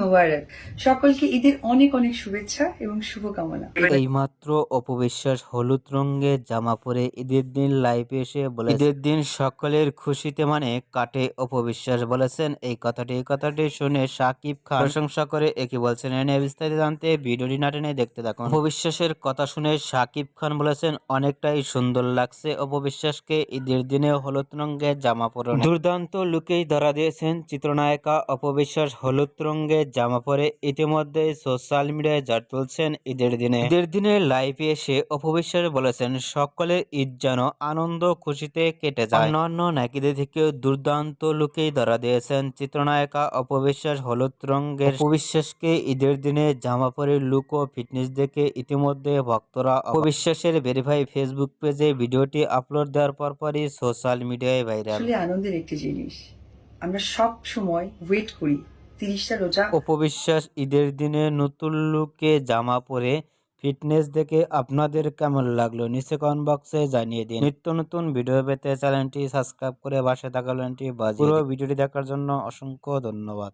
মোবারক। সকলকে ঈদের অনেক অনেক শুভেচ্ছা এবং শুভকামনা। এইমাত্র অপবিশ্বাস হলুদ রঙের জামা পরে ঈদের দিন লাইভে এসে বলে ঈদের দিন সকলের খুশিতে মানে কাটে। অপবিশ্বাস বলেছেন এই কথাটি শুনে শাকিব খান প্রশংসা করে একই বলছেন। এ নিয়ে বিস্তারিত জানতে ভিডিওটি না টেনে দেখতে থাকুন। অপবিশ্বাসের কথা শুনে শাকিব খান বলেছেন অনেকটাই সুন্দর লাগছে অপবিশ্বাসকে ঈদের দিনে হলুদ রঙের জামা পরনে। দুর্দান্ত লুকেই ধরা দিয়েছেন চিত্রনায়িকা অপবিশ্বাস হলুদ রঙের জামা পরে ইতিমধ্যে সোশ্যাল মিডিয়ায় ঝড় তুলছেন ঈদের দিনে লাইভে এসে অপবিশ্বাস বলেছেন সকলের ঈদ যেন আনন্দ খুশিতে কেটে যায়। অন্যান্য নায়িকাদের থেকেও দুর্দান্ত লুকেই ধরা দিয়েছেন চিত্রনায়িকা অপবিশ্বাস হলুদ রঙের। অপবিশ্বাসকে ঈদের দিনে জামা পরে লুক ও ফিটনেস দেখে ইতিমধ্যে ভক্তরা অপবিশ্বাসের ভেরিফাই ফেসবুক পেজে ভিডিওটি আপলোড দেওয়ার পরপরই সোশ্যাল মিডিয়ায় ভাইরাল। আসলে আনন্দের একটি জিনিস, আমরা সব সময় ওয়েট করি 30টা রোজা। অপবিশ্বাস ঈদের দিনে নতুন লুকে জামা পরে ফিটনেস দেখে আপনাদের কেমন লাগলো নিচে কমেন্ট বক্সে জানিয়ে দিন। নিত্য নতুন ভিডিও পেতে চ্যানেলটি সাবস্ক্রাইব করে পাশে থাকা বেলটি বাজিয়ে দিন। পুরো ভিডিওটি দেখার জন্য অসংখ্য ধন্যবাদ।